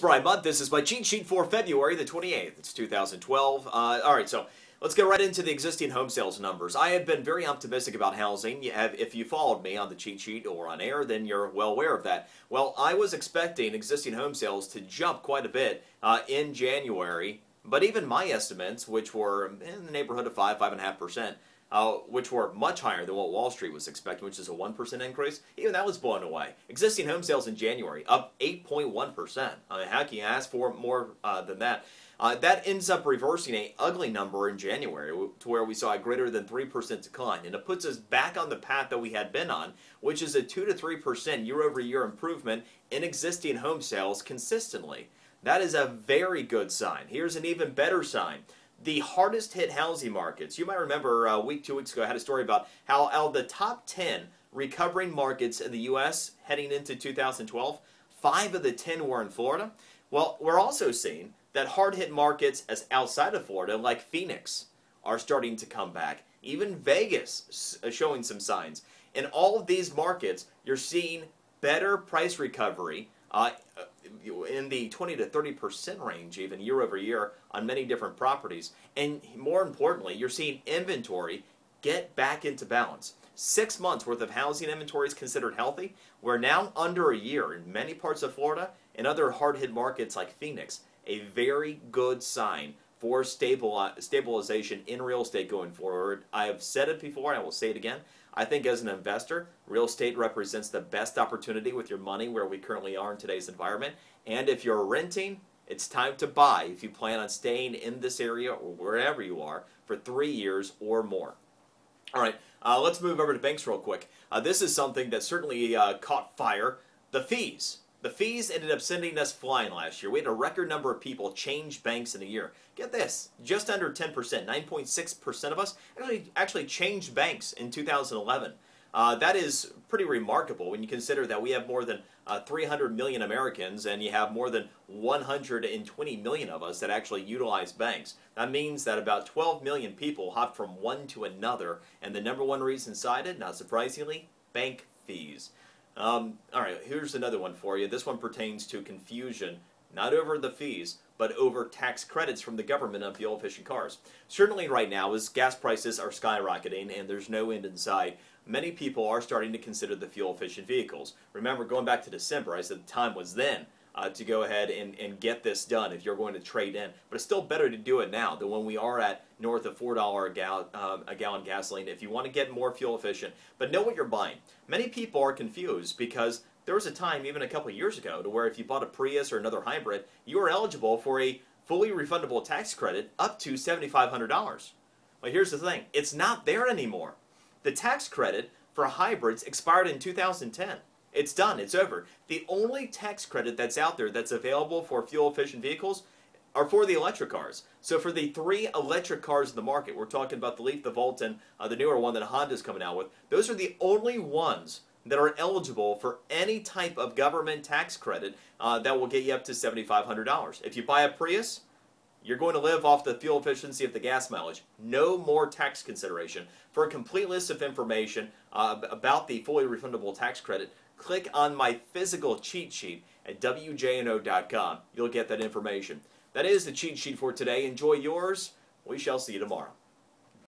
Prime Month. This is my cheat sheet for February the 28th. It's 2012. Alright, so let's get right into the existing home sales numbers. I have been very optimistic about housing. If you followed me on the cheat sheet or on air, then you're well aware of that. Well, I was expecting existing home sales to jump quite a bit in January, but even my estimates, which were in the neighborhood of 5.5%, which were much higher than what Wall Street was expecting, which is a 1% increase. Even that was blown away. Existing home sales in January up 8.1%. I mean, how can you ask for more than that? That ends up reversing an ugly number in January to where we saw a greater than 3% decline. And it puts us back on the path that we had been on, which is a 2 to 3% year-over-year improvement in existing home sales consistently. That is a very good sign. Here's an even better sign. The hardest hit housing markets. You might remember 2 weeks ago I had a story about how out of the top 10 recovering markets in the U.S. heading into 2012, 5 of the 10 were in Florida. Well, we're also seeing that hard hit markets as outside of Florida, like Phoenix, are starting to come back. Even Vegas is showing some signs. In all of these markets, you're seeing better price recovery in the 20 to 30% range, even year over year, on many different properties. And more importantly, you're seeing inventory get back into balance. 6 months worth of housing inventory is considered healthy. We're now under a year in many parts of Florida and other hard-hit markets like Phoenix. A very good sign for stabilization in real estate going forward. I have said it before and I will say it again. I think as an investor, real estate represents the best opportunity with your money where we currently are in today's environment. And if you're renting, it's time to buy if you plan on staying in this area or wherever you are for 3 years or more. All right, let's move over to banks real quick. This is something that certainly caught fire. The fees. The fees ended up sending us flying last year. We had a record number of people change banks in a year. Get this, just under 10%, 9.6% of us actually changed banks in 2011. That is pretty remarkable when you consider that we have more than 300 million Americans and you have more than 120 million of us that actually utilize banks. That means that about 12 million people hop from one to another, and the number one reason cited, not surprisingly, bank fees. All right, here's another one for you. This one pertains to confusion, not over the fees, but over tax credits from the government on fuel-efficient cars. Certainly right now, as gas prices are skyrocketing and there's no end in sight, many people are starting to consider the fuel-efficient vehicles. Remember, going back to December, I said the time was then to go ahead and get this done if you're going to trade in. But it's still better to do it now than when we are at north of $4 a gallon gasoline if you want to get more fuel efficient. But know what you're buying. Many people are confused because there was a time, even a couple of years ago, to where if you bought a Prius or another hybrid, you were eligible for a fully refundable tax credit up to $7,500. Well, here's the thing. It's not there anymore. The tax credit for hybrids expired in 2010. It's done. It's over. The only tax credit that's out there that's available for fuel-efficient vehicles are for the electric cars. So for the 3 electric cars in the market, we're talking about the Leaf, the Volt, and the newer one that Honda's coming out with, those are the only ones that are eligible for any type of government tax credit that will get you up to $7,500. If you buy a Prius, you're going to live off the fuel efficiency of the gas mileage. No more tax consideration. For a complete list of information about the fully refundable tax credit, click on my physical cheat sheet at WJNO.com. You'll get that information. That is the cheat sheet for today. Enjoy yours. We shall see you tomorrow.